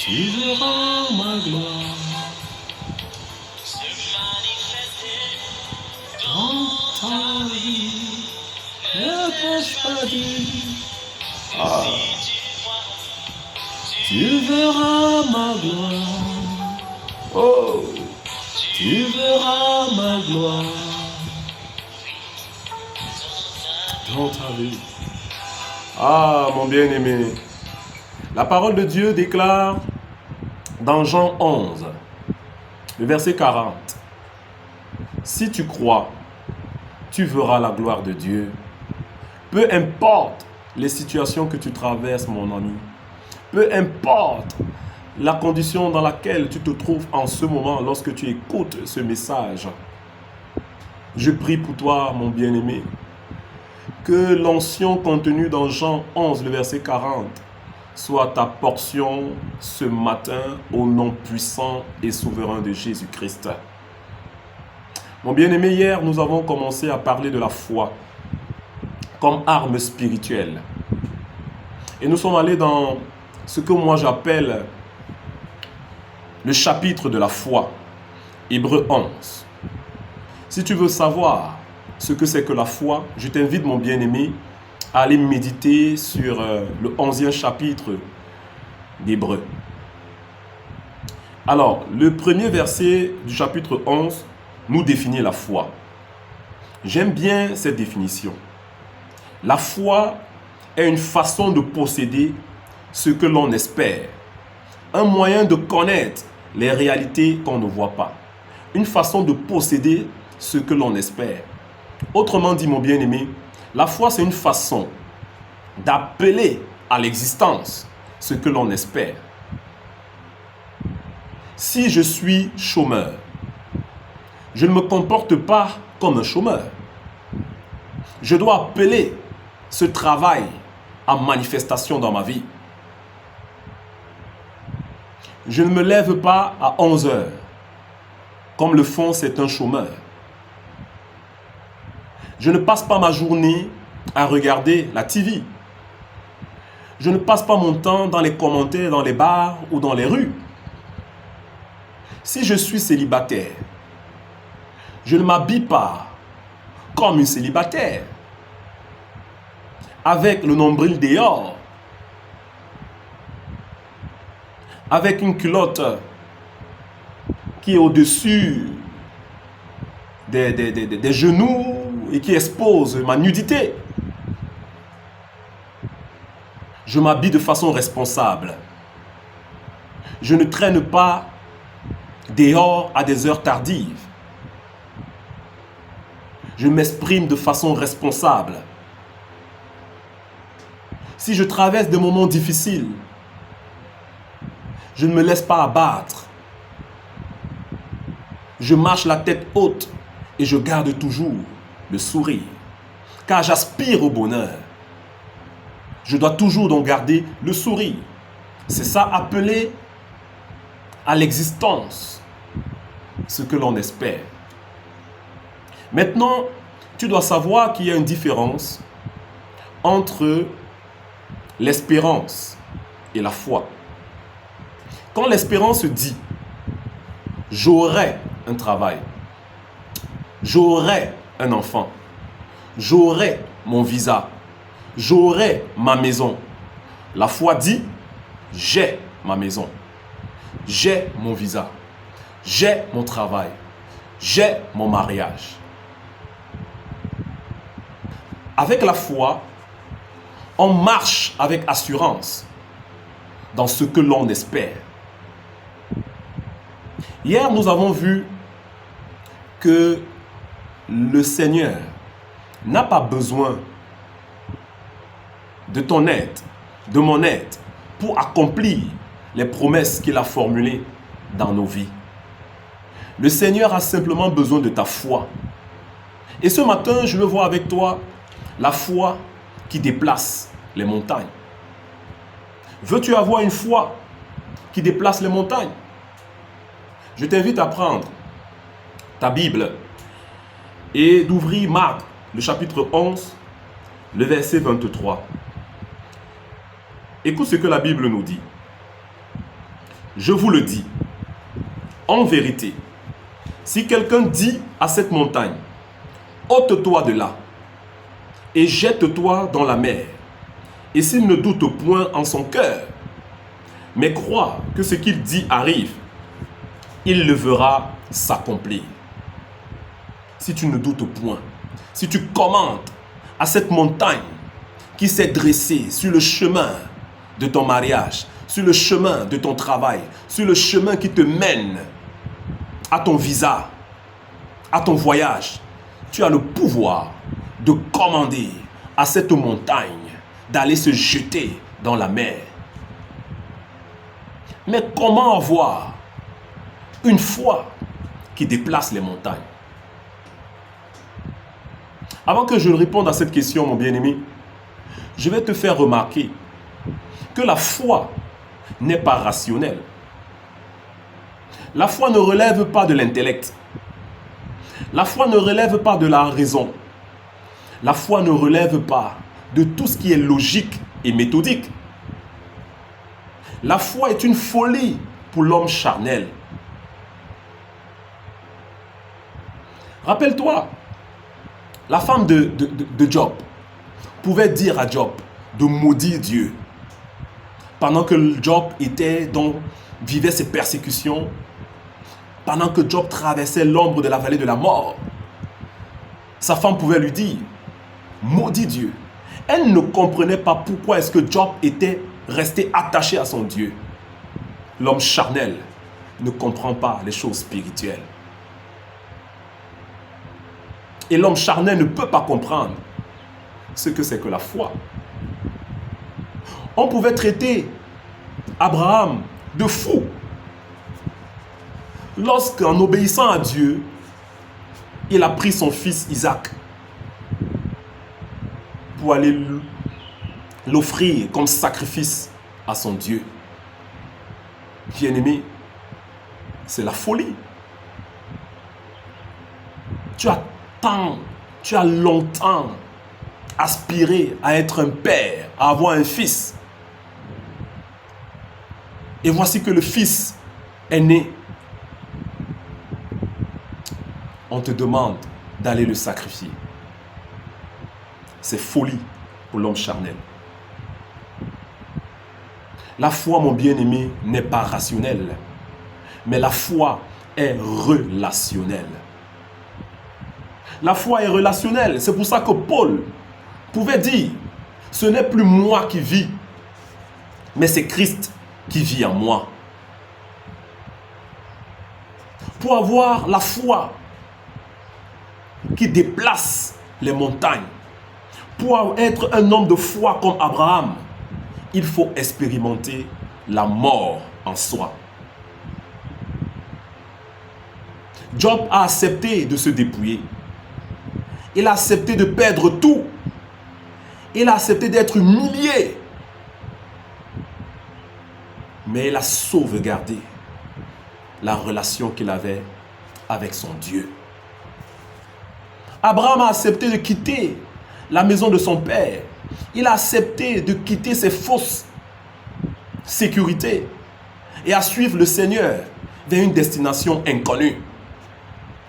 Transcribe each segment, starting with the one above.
Tu verras ma gloire dans ta vie. Ne t'ai-je pas dit? Tu verras ma gloire. Oh, tu verras ma gloire dans ta vie. Ah, mon bien-aimé, la parole de Dieu déclare dans Jean 11, le verset 40, « Si tu crois, tu verras la gloire de Dieu. » Peu importe les situations que tu traverses, mon ami, peu importe la condition dans laquelle tu te trouves en ce moment lorsque tu écoutes ce message, je prie pour toi, mon bien-aimé, que l'onction contenue dans Jean 11, le verset 40, soit ta portion ce matin au nom puissant et souverain de Jésus-Christ. Mon bien-aimé, hier, nous avons commencé à parler de la foi comme arme spirituelle. Et nous sommes allés dans ce que moi j'appelle le chapitre de la foi, Hébreux 11. Si tu veux savoir ce que c'est que la foi, je t'invite, mon bien-aimé, à aller méditer sur le 11e chapitre d'Hébreux. Alors, le premier verset du chapitre 11 nous définit la foi. J'aime bien cette définition. La foi est une façon de posséder ce que l'on espère, un moyen de connaître les réalités qu'on ne voit pas, une façon de posséder ce que l'on espère. Autrement dit, mon bien-aimé, la foi, c'est une façon d'appeler à l'existence ce que l'on espère. Si je suis chômeur, je ne me comporte pas comme un chômeur. Je dois appeler ce travail à manifestation dans ma vie. Je ne me lève pas à 11 heures, comme le font certains chômeurs. Je ne passe pas ma journée à regarder la TV. Je ne passe pas mon temps dans les commentaires, dans les bars ou dans les rues. Si je suis célibataire, je ne m'habille pas comme une célibataire, avec le nombril dehors, avec une culotte qui est au-dessus des genoux et qui expose ma nudité. Je m'habille de façon responsable. Je ne traîne pas dehors à des heures tardives. Je m'exprime de façon responsable. Si je traverse des moments difficiles, je ne me laisse pas abattre. Je marche la tête haute et je garde toujours le sourire, car j'aspire au bonheur. Je dois toujours donc garder le sourire. C'est ça, appeler à l'existence ce que l'on espère. Maintenant, tu dois savoir qu'il y a une différence entre l'espérance et la foi. Quand l'espérance dit « j'aurai un travail, j'aurai un enfant, j'aurai mon visa, j'aurai ma maison », la foi dit « j'ai ma maison, j'ai mon visa, j'ai mon travail, j'ai mon mariage ». Avec la foi, on marche avec assurance. dans ce que l'on espère. Hier, nous avons vu que le Seigneur n'a pas besoin de ton aide, de mon aide, pour accomplir les promesses qu'il a formulées dans nos vies. Le Seigneur a simplement besoin de ta foi. Et ce matin, je veux voir avec toi la foi qui déplace les montagnes. Veux-tu avoir une foi qui déplace les montagnes? Je t'invite à prendre ta Bible et d'ouvrir Marc, le chapitre 11, le verset 23. Écoute ce que la Bible nous dit. Je vous le dis, en vérité, si quelqu'un dit à cette montagne, ôte-toi de là et jette-toi dans la mer, et s'il ne doute point en son cœur, mais croit que ce qu'il dit arrive, il le verra s'accomplir. Si tu ne doutes point, si tu commandes à cette montagne qui s'est dressée sur le chemin de ton mariage, sur le chemin de ton travail, sur le chemin qui te mène à ton visa, à ton voyage, tu as le pouvoir de commander à cette montagne d'aller se jeter dans la mer. Mais comment avoir une foi qui déplace les montagnes? Avant que je réponde à cette question, mon bien-aimé, je vais te faire remarquer que la foi n'est pas rationnelle. La foi ne relève pas de l'intellect. La foi ne relève pas de la raison. La foi ne relève pas de tout ce qui est logique et méthodique. La foi est une folie pour l'homme charnel. Rappelle-toi, la femme de Job pouvait dire à Job de maudire Dieu. Pendant que Job vivait ses persécutions, pendant que Job traversait l'ombre de la vallée de la mort, sa femme pouvait lui dire, maudit Dieu. Elle ne comprenait pas pourquoi est-ce que Job était resté attaché à son Dieu. L'homme charnel ne comprend pas les choses spirituelles. Et l'homme charnel ne peut pas comprendre ce que c'est que la foi. On pouvait traiter Abraham de fou lorsqu'en obéissant à Dieu, il a pris son fils Isaac pour aller l'offrir comme sacrifice à son Dieu. Bien-aimé, c'est la folie. Tu as longtemps aspiré à être un père, à avoir un fils. Et voici que le fils est né. On te demande d'aller le sacrifier. C'est folie pour l'homme charnel. La foi, mon bien-aimé, n'est pas rationnelle, mais la foi est relationnelle. La foi est relationnelle. C'est pour ça que Paul pouvait dire, ce n'est plus moi qui vis, mais c'est Christ qui vit en moi. Pour avoir la foi qui déplace les montagnes, pour être un homme de foi comme Abraham, il faut expérimenter la mort en soi. Job a accepté de se dépouiller. Il a accepté de perdre tout. Il a accepté d'être humilié. Mais il a sauvegardé la relation qu'il avait avec son Dieu. Abraham a accepté de quitter la maison de son père. Il a accepté de quitter ses fausses sécurités et à suivre le Seigneur vers une destination inconnue.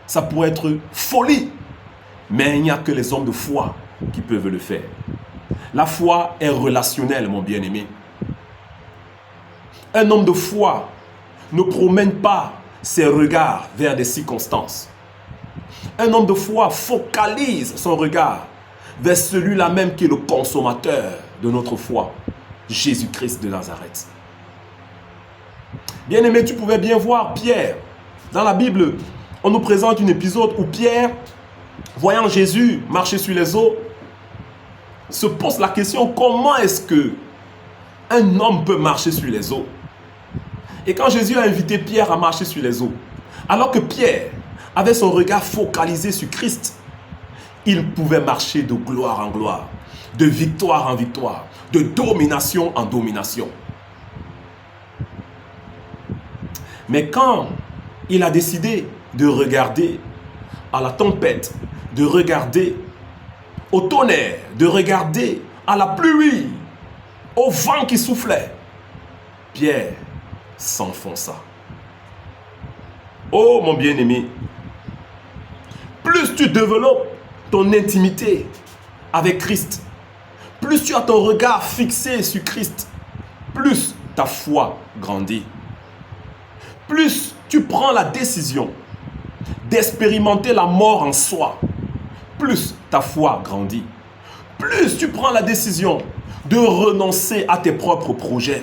Ça pourrait être folie, mais il n'y a que les hommes de foi qui peuvent le faire. La foi est relationnelle, mon bien-aimé. Un homme de foi ne promène pas ses regards vers des circonstances. Un homme de foi focalise son regard vers celui-là même qui est le consommateur de notre foi, Jésus-Christ de Nazareth. Bien-aimé, tu pouvais bien voir Pierre. Dans la Bible, on nous présente un épisode où Pierre, voyant Jésus marcher sur les eaux, se pose la question, comment est-ce que un homme peut marcher sur les eaux? Et quand Jésus a invité Pierre à marcher sur les eaux, alors que Pierre avait son regard focalisé sur Christ, il pouvait marcher de gloire en gloire, de victoire en victoire, de domination en domination. Mais quand il a décidé de regarder à la tempête, de regarder au tonnerre, de regarder à la pluie, au vent qui soufflait, Pierre s'enfonça. Oh mon bien-aimé, plus tu développes ton intimité avec Christ, plus tu as ton regard fixé sur Christ, plus ta foi grandit. Plus tu prends la décision d'expérimenter la mort en soi, plus ta foi grandit. Plus tu prends la décision de renoncer à tes propres projets,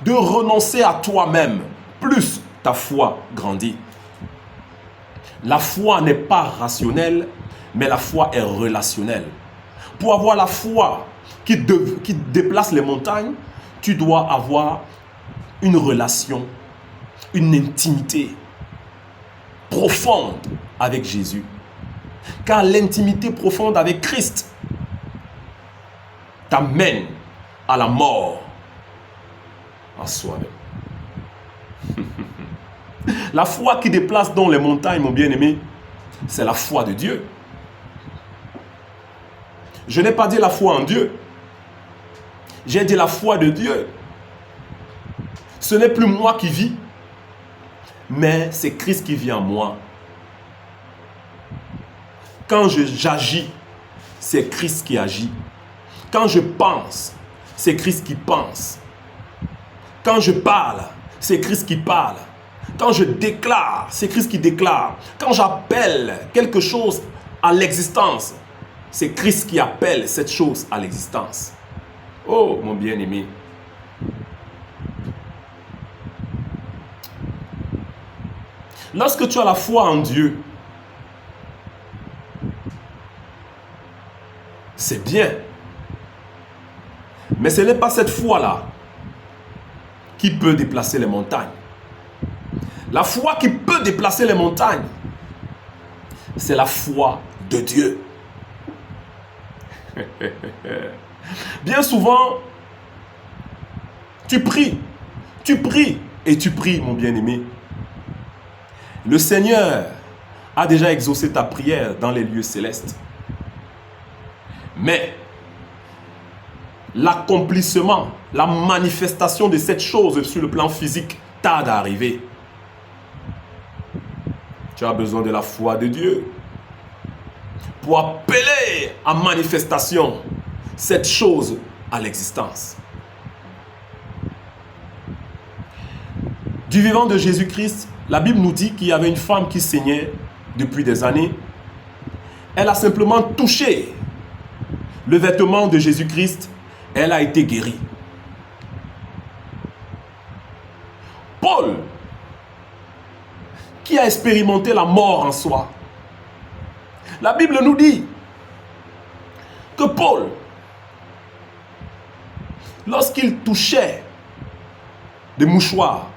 de renoncer à toi-même, plus ta foi grandit. La foi n'est pas rationnelle, mais la foi est relationnelle. Pour avoir la foi qui déplace les montagnes, tu dois avoir une relation, une intimité profonde avec Jésus. Car l'intimité profonde avec Christ t'amène à la mort en soi-même. La foi qui déplace donc les montagnes, mon bien-aimé, c'est la foi de Dieu. Je n'ai pas dit la foi en Dieu. J'ai dit la foi de Dieu. Ce n'est plus moi qui vis, mais c'est Christ qui vit en moi. Quand j'agis, c'est Christ qui agit. Quand je pense, c'est Christ qui pense. Quand je parle, c'est Christ qui parle. Quand je déclare, c'est Christ qui déclare. Quand j'appelle quelque chose à l'existence, c'est Christ qui appelle cette chose à l'existence. Oh, mon bien-aimé. Lorsque tu as la foi en Dieu, c'est bien. Mais ce n'est pas cette foi-là qui peut déplacer les montagnes. La foi qui peut déplacer les montagnes, c'est la foi de Dieu. Bien souvent, tu pries et tu pries, mon bien-aimé. Le Seigneur a déjà exaucé ta prière dans les lieux célestes. Mais l'accomplissement, la manifestation de cette chose sur le plan physique tarde à arriver. Tu as besoin de la foi de Dieu pour appeler en manifestation cette chose à l'existence. Du vivant de Jésus-Christ, la Bible nous dit qu'il y avait une femme qui saignait depuis des années. Elle a simplement touché le vêtement de Jésus-Christ. Elle a été guérie. Paul, qui a expérimenté la mort en soi. La Bible nous dit que Paul, lorsqu'il touchait des mouchoirs,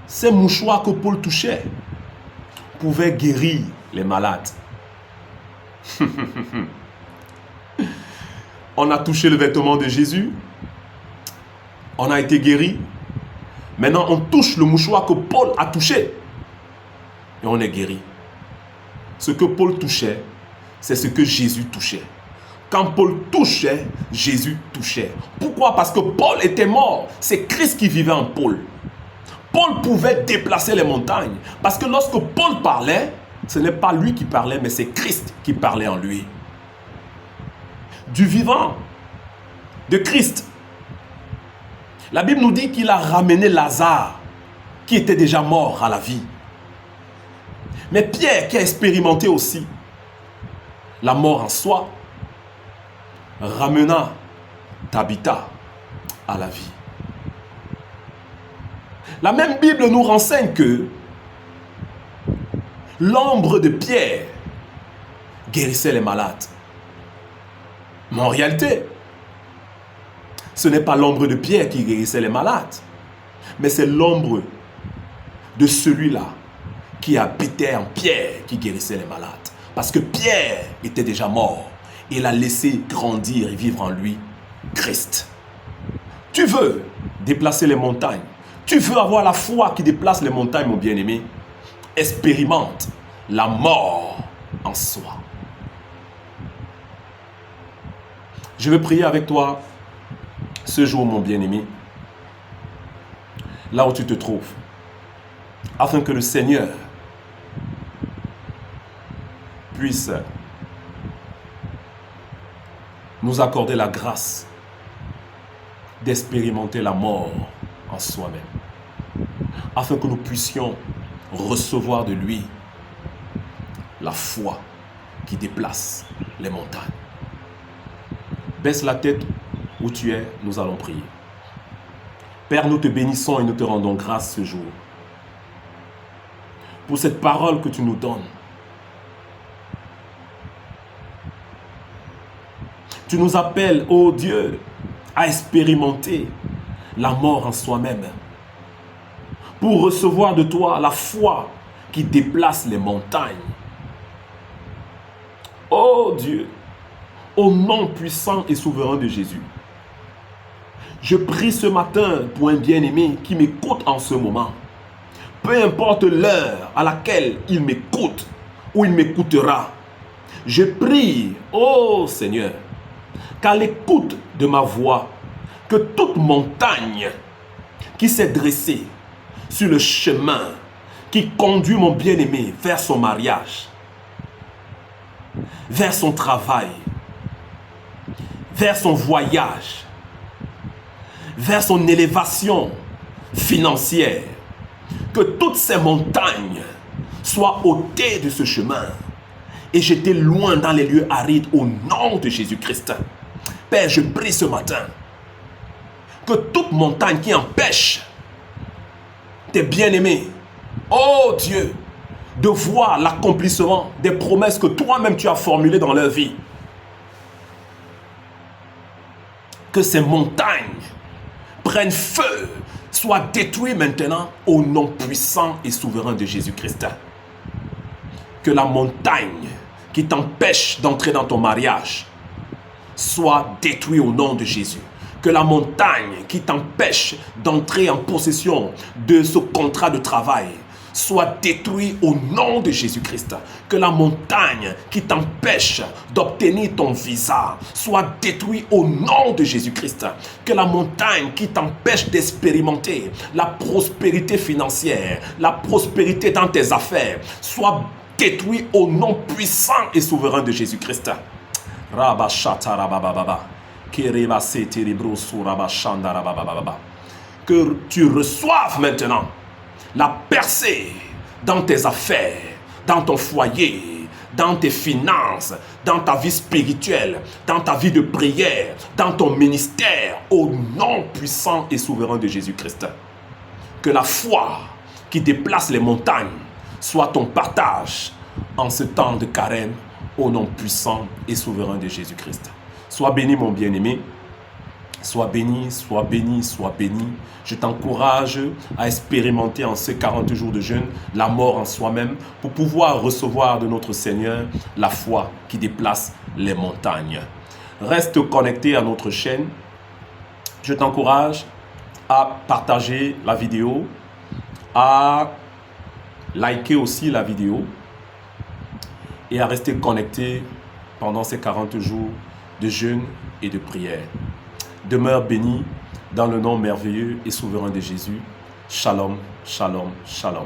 ces mouchoirs que Paul touchait pouvaient guérir les malades. On a touché le vêtement de Jésus, on a été guéri. Maintenant, on touche le mouchoir que Paul a touché et on est guéri. Ce que Paul touchait, c'est ce que Jésus touchait. Quand Paul touchait, Jésus touchait. Pourquoi? Parce que Paul était mort. C'est Christ qui vivait en Paul. Paul pouvait déplacer les montagnes. Parce que lorsque Paul parlait, ce n'est pas lui qui parlait, mais c'est Christ qui parlait en lui. Du vivant de Christ. La Bible nous dit qu'il a ramené Lazare, qui était déjà mort, à la vie. Mais Pierre, qui a expérimenté aussi la mort en soi, ramena Tabitha à la vie. La même Bible nous renseigne que l'ombre de Pierre guérissait les malades. Mais en réalité, ce n'est pas l'ombre de Pierre qui guérissait les malades, mais c'est l'ombre de celui-là qui habitait en Pierre qui guérissait les malades. Parce que Pierre était déjà mort. Il a laissé grandir et vivre en lui Christ. Tu veux déplacer les montagnes. Tu veux avoir la foi qui déplace les montagnes, mon bien-aimé. Expérimente la mort en soi. Je vais prier avec toi ce jour, mon bien-aimé, là où tu te trouves, afin que le Seigneur puisse nous accorder la grâce d'expérimenter la mort en soi-même, afin que nous puissions recevoir de lui la foi qui déplace les montagnes. Baisse la tête où tu es, nous allons prier. Père, nous te bénissons et nous te rendons grâce ce jour pour cette parole que tu nous donnes. Tu nous appelles, ô Dieu, à expérimenter la mort en soi-même pour recevoir de toi la foi qui déplace les montagnes. Ô Dieu, au nom puissant et souverain de Jésus, je prie ce matin pour un bien-aimé qui m'écoute en ce moment. Peu importe l'heure à laquelle il m'écoute ou il m'écoutera, je prie, ô Seigneur, qu'à l'écoute de ma voix, que toute montagne qui s'est dressée sur le chemin qui conduit mon bien-aimé vers son mariage, vers son travail, vers son voyage, vers son élévation financière, que toutes ces montagnes soient ôtées de ce chemin et jetées loin dans les lieux arides au nom de Jésus-Christ. Père, je prie ce matin que toute montagne qui empêche tes bien-aimés, oh Dieu, de voir l'accomplissement des promesses que toi-même tu as formulées dans leur vie, que ces montagnes prennent feu, soient détruites maintenant au nom puissant et souverain de Jésus-Christ. Que la montagne qui t'empêche d'entrer dans ton mariage soit détruite au nom de Jésus. Que la montagne qui t'empêche d'entrer en possession de ce contrat de travail soit détruite au nom de Jésus-Christ. Que la montagne qui t'empêche d'obtenir ton visa soit détruite au nom de Jésus-Christ. Que la montagne qui t'empêche d'expérimenter la prospérité financière, la prospérité dans tes affaires, soit détruite au nom puissant et souverain de Jésus-Christ. Que tu reçoives maintenant la percée dans tes affaires, dans ton foyer, dans tes finances, dans ta vie spirituelle, dans ta vie de prière, dans ton ministère, au nom puissant et souverain de Jésus-Christ. Que la foi qui déplace les montagnes soit ton partage en ce temps de carême, au nom puissant et souverain de Jésus-Christ. Sois béni, mon bien-aimé. Sois béni, sois béni, sois béni. Je t'encourage à expérimenter en ces 40 jours de jeûne la mort en soi-même pour pouvoir recevoir de notre Seigneur la foi qui déplace les montagnes. Reste connecté à notre chaîne. Je t'encourage à partager la vidéo, à liker aussi la vidéo et à rester connecté pendant ces 40 jours de jeûne et de prière. Demeure béni dans le nom merveilleux et souverain de Jésus. Shalom, shalom, shalom.